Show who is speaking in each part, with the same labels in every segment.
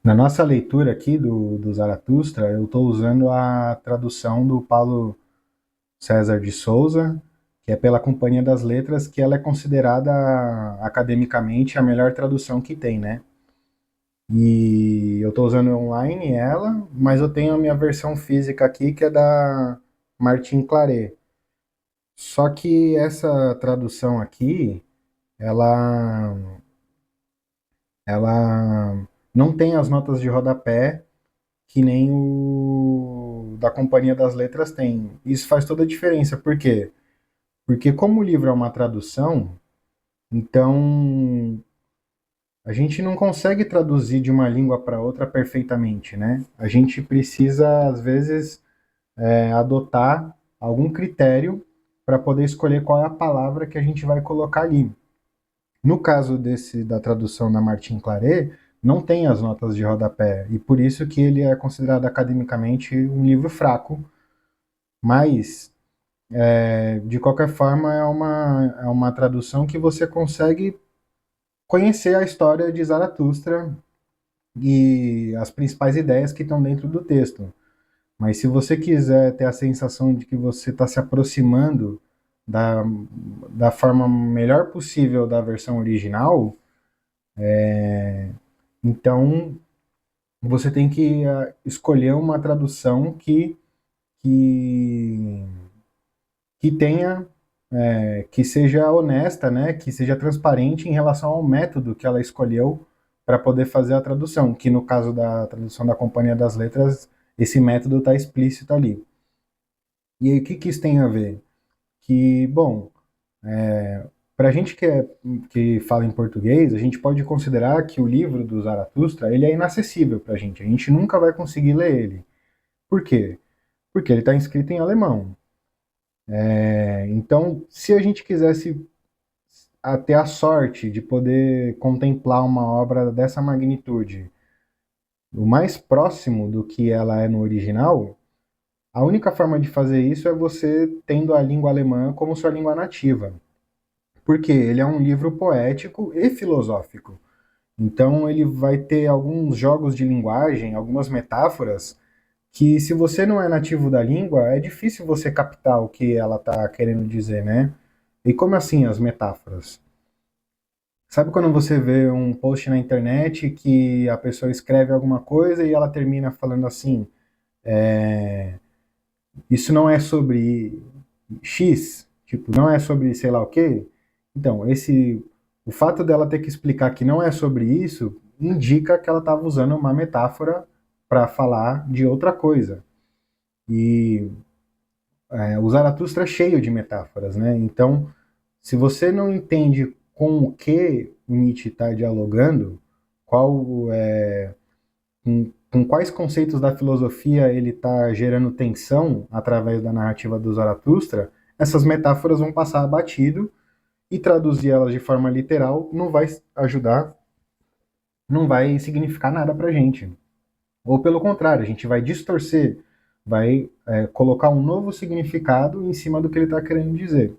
Speaker 1: Na nossa leitura aqui do Zaratustra, eu estou usando a tradução do Paulo César de Souza, que é pela Companhia das Letras, que ela é considerada academicamente a melhor tradução que tem, né? E eu estou usando online ela, mas eu tenho a minha versão física aqui, que é da Martin Claret. Só que essa tradução aqui, ela, ela não tem as notas de rodapé que nem o da Companhia das Letras tem. Isso faz toda a diferença. Por quê? Porque como o livro é uma tradução, então a gente não consegue traduzir de uma língua para outra perfeitamente, né? A gente precisa, às vezes, adotar algum critério para poder escolher qual é a palavra que a gente vai colocar ali. No caso desse da tradução da Martin Claret, não tem as notas de rodapé, e por isso que ele é considerado academicamente um livro fraco, mas de qualquer forma é uma tradução que você consegue conhecer a história de Zaratustra e as principais ideias que estão dentro do texto. Mas se você quiser ter a sensação de que você está se aproximando da, da forma melhor possível da versão original, então você tem que escolher uma tradução que, que tenha, que seja honesta, né? Que seja transparente em relação ao método que ela escolheu para poder fazer a tradução, que no caso da tradução da Companhia das Letras, esse método está explícito ali. E aí, o que, que isso tem a ver? Que, bom, para a gente que fala em português, a gente pode considerar que o livro do Zaratustra ele é inacessível para a gente. A gente nunca vai conseguir ler ele. Por quê? Porque ele está escrito em alemão. Então, se a gente quisesse ter a sorte de poder contemplar uma obra dessa magnitude, o mais próximo do que ela é no original, a única forma de fazer isso é você tendo a língua alemã como sua língua nativa. Porque ele é um livro poético e filosófico. Então ele vai ter alguns jogos de linguagem, algumas metáforas que se você não é nativo da língua, é difícil você captar o que ela está querendo dizer, né? E como assim as metáforas? Sabe quando você vê um post na internet que a pessoa escreve alguma coisa e ela termina falando assim, isso não é sobre X, tipo, não é sobre sei lá o quê? Então, o fato dela ter que explicar que não é sobre isso indica que ela estava usando uma metáfora para falar de outra coisa. E o Zaratustra é cheio de metáforas, né? Então, se você não entende com o que o Nietzsche está dialogando, qual com quais conceitos da filosofia ele está gerando tensão através da narrativa do Zaratustra, essas metáforas vão passar batido e traduzir elas de forma literal não vai ajudar, não vai significar nada para a gente. Ou pelo contrário, a gente vai distorcer, vai colocar um novo significado em cima do que ele está querendo dizer.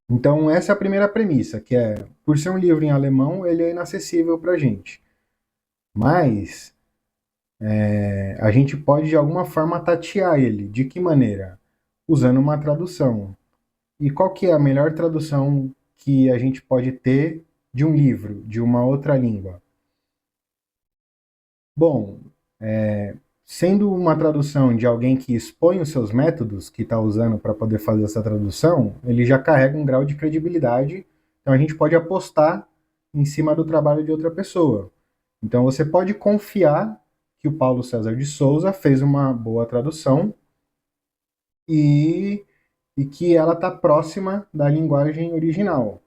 Speaker 1: Então, essa é a primeira premissa, que é, por ser um livro em alemão, ele é inacessível para a gente. Mas a gente pode, de alguma forma, tatear ele. De que maneira? Usando uma tradução. E qual que é a melhor tradução que a gente pode ter de um livro, de uma outra língua? Bom, sendo uma tradução de alguém que expõe os seus métodos que está usando para poder fazer essa tradução, ele já carrega um grau de credibilidade, então a gente pode apostar em cima do trabalho de outra pessoa. Então você pode confiar que o Paulo César de Souza fez uma boa tradução e, e que ela está próxima da linguagem original.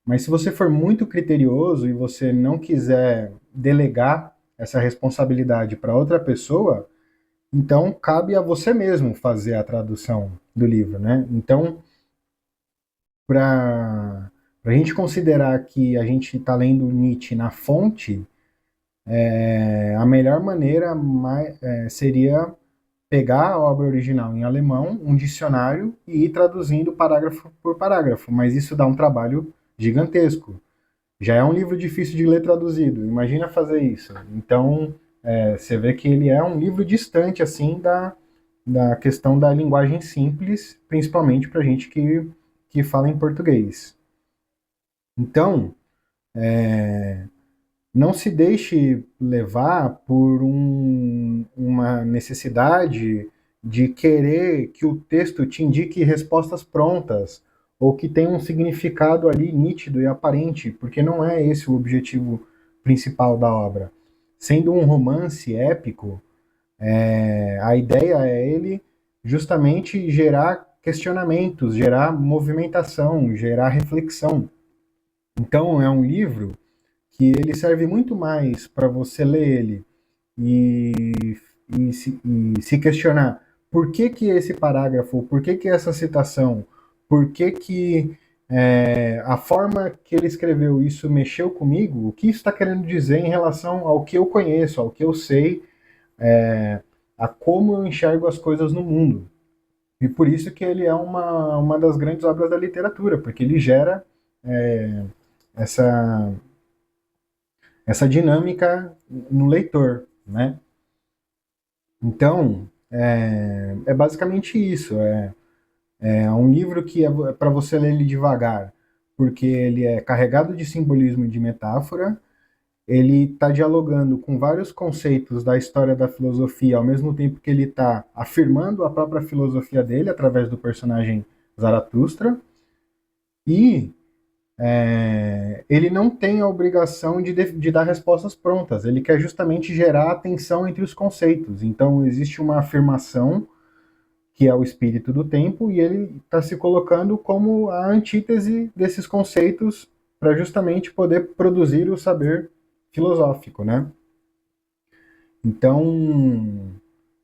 Speaker 1: Mas se você for muito criterioso e você não quiser delegar essa responsabilidade para outra pessoa, então cabe a você mesmo fazer a tradução do livro, né? Então, para a gente considerar que a gente está lendo Nietzsche na fonte, a melhor maneira seria pegar a obra original em alemão, um dicionário e ir traduzindo parágrafo por parágrafo, mas isso dá um trabalho gigantesco. Já é um livro difícil de ler traduzido, imagina fazer isso. Então, você vê que ele é um livro distante, assim, da questão da linguagem simples, principalmente para gente que fala em português. Então, não se deixe levar por uma necessidade de querer que o texto te indique respostas prontas ou que tenha um significado ali nítido e aparente, porque não é esse o objetivo principal da obra. Sendo um romance épico, a ideia é ele justamente gerar questionamentos, gerar movimentação, gerar reflexão. Então, é um livro que ele serve muito mais para você ler ele e, e se questionar por que que esse parágrafo, por que que essa citação, por que que a forma que ele escreveu isso mexeu comigo, o que isso está querendo dizer em relação ao que eu conheço, ao que eu sei, a como eu enxergo as coisas no mundo. E por isso que ele é uma das grandes obras da literatura, porque ele gera essa, essa dinâmica no leitor, né? Então, é basicamente isso. É um livro que é para você ler ele devagar, porque ele é carregado de simbolismo e de metáfora, ele está dialogando com vários conceitos da história da filosofia, ao mesmo tempo que ele está afirmando a própria filosofia dele através do personagem Zaratustra, e ele não tem a obrigação de dar respostas prontas, ele quer justamente gerar atenção entre os conceitos. Então, existe uma afirmação, que é o espírito do tempo, e ele está se colocando como a antítese desses conceitos para justamente poder produzir o saber filosófico, né? Então,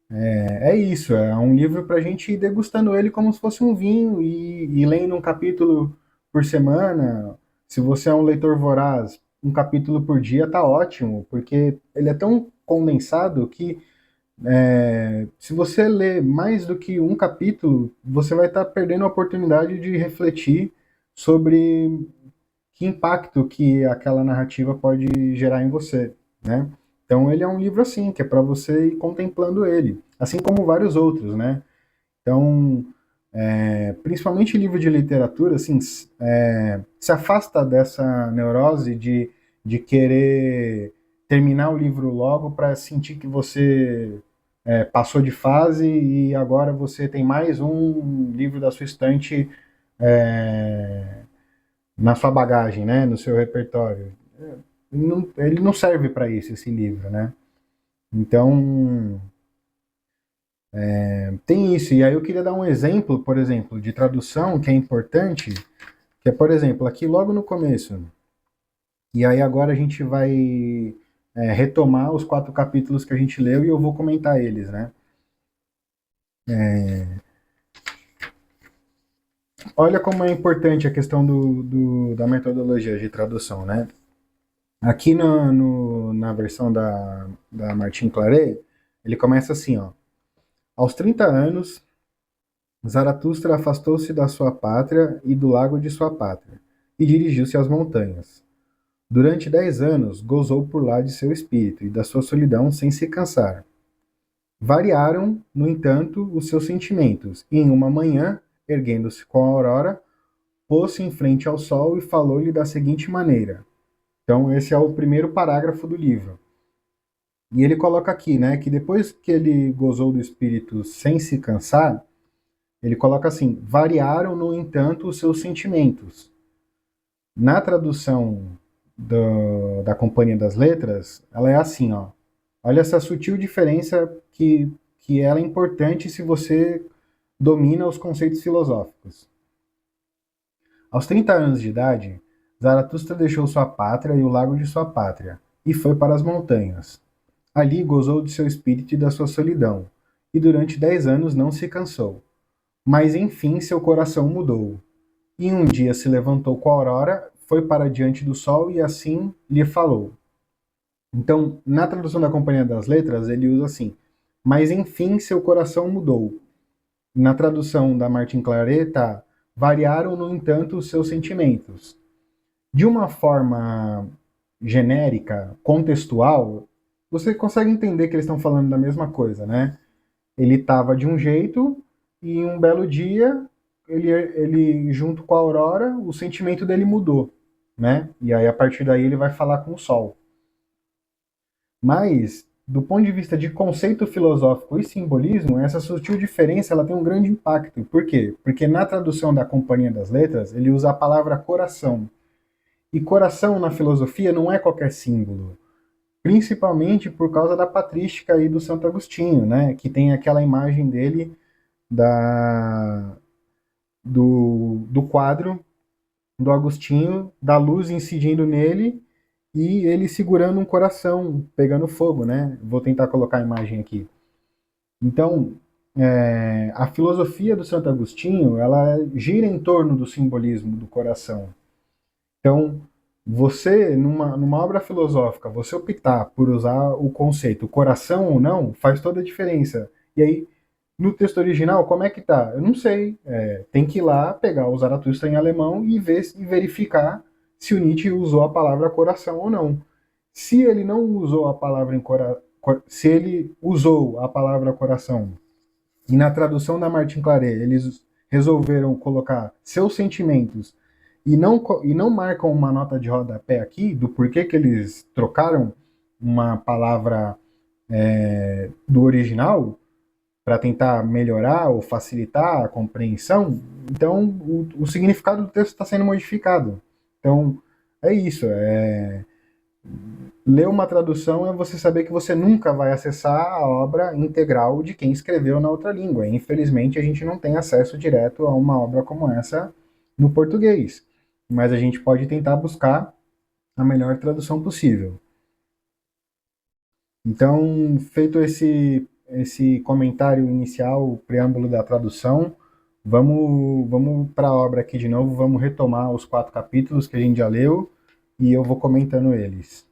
Speaker 1: é isso, é um livro para a gente ir degustando ele como se fosse um vinho e lendo um capítulo por semana. Se você é um leitor voraz, um capítulo por dia tá ótimo, porque ele é tão condensado que se você ler mais do que um capítulo, você vai estar perdendo a oportunidade de refletir sobre que impacto que aquela narrativa pode gerar em você, né? Então ele é um livro assim, que é para você ir contemplando ele, assim como vários outros, né? Então, principalmente livro de literatura, assim, se afasta dessa neurose de querer terminar o livro logo para sentir que você passou de fase e agora você tem mais um livro da sua estante é, na sua bagagem, né, no seu repertório. Ele não serve para isso, esse livro, né? Então, tem isso. E aí eu queria dar um exemplo, por exemplo, de tradução que é importante, que é, por exemplo, aqui logo no começo. E aí agora a gente vai retomar os 4 capítulos que a gente leu e eu vou comentar eles, né? Olha como é importante a questão da metodologia de tradução, né? Aqui na versão da Martin Claret, ele começa assim, ó. Aos 30 anos, Zaratustra afastou-se da sua pátria e do lago de sua pátria, e dirigiu-se às montanhas. Durante 10 anos, gozou por lá de seu espírito e da sua solidão sem se cansar. Variaram, no entanto, os seus sentimentos, e em uma manhã, erguendo-se com a aurora, pôs-se em frente ao sol e falou-lhe da seguinte maneira. Então, esse é o primeiro parágrafo do livro. E ele coloca aqui, né, que depois que ele gozou do espírito sem se cansar, ele coloca assim: variaram, no entanto, os seus sentimentos. Na tradução da Companhia das Letras, ela é assim, ó. Olha essa sutil diferença que ela é importante se você domina os conceitos filosóficos. Aos 30 anos de idade, Zaratustra deixou sua pátria e o lago de sua pátria, e foi para as montanhas. Ali gozou de seu espírito e da sua solidão, e durante 10 anos não se cansou. Mas enfim seu coração mudou. E um dia se levantou com a aurora, foi para diante do sol e assim lhe falou. Então, na tradução da Companhia das Letras, ele usa assim: mas enfim seu coração mudou. Na tradução da Martin Claret, tá: variaram, no entanto, os seus sentimentos. De uma forma genérica, contextual, você consegue entender que eles estão falando da mesma coisa, né? Ele estava de um jeito e um belo dia, ele junto com a Aurora, o sentimento dele mudou, né? E aí a partir daí ele vai falar com o Sol. Mas do ponto de vista de conceito filosófico e simbolismo, essa sutil diferença ela tem um grande impacto. Por quê? Porque na tradução da Companhia das Letras, ele usa a palavra coração. E coração na filosofia não é qualquer símbolo, principalmente por causa da patrística aí do Santo Agostinho, né? Que tem aquela imagem dele da, do quadro do Agostinho, da luz incidindo nele e ele segurando um coração, pegando fogo, né? Vou tentar colocar a imagem aqui. Então, a filosofia do Santo Agostinho, ela gira em torno do simbolismo do coração. Então, você, numa obra filosófica, você optar por usar o conceito coração ou não, faz toda a diferença. E aí, no texto original, como é que tá? Eu não sei. Tem que ir lá, pegar o Zaratustra em alemão e ver e verificar se o Nietzsche usou a palavra coração ou não. Se ele não usou a palavra se ele usou a palavra coração e na tradução da Martin Claret eles resolveram colocar seus sentimentos e não marcam uma nota de rodapé aqui do porquê que eles trocaram uma palavra do original para tentar melhorar ou facilitar a compreensão, então o significado do texto está sendo modificado. Então é isso. Ler uma tradução é você saber que você nunca vai acessar a obra integral de quem escreveu na outra língua. Infelizmente, a gente não tem acesso direto a uma obra como essa no português. Mas a gente pode tentar buscar a melhor tradução possível. Então, feito esse comentário inicial, o preâmbulo da tradução, vamos para a obra aqui de novo, vamos retomar os 4 capítulos que a gente já leu e eu vou comentando eles.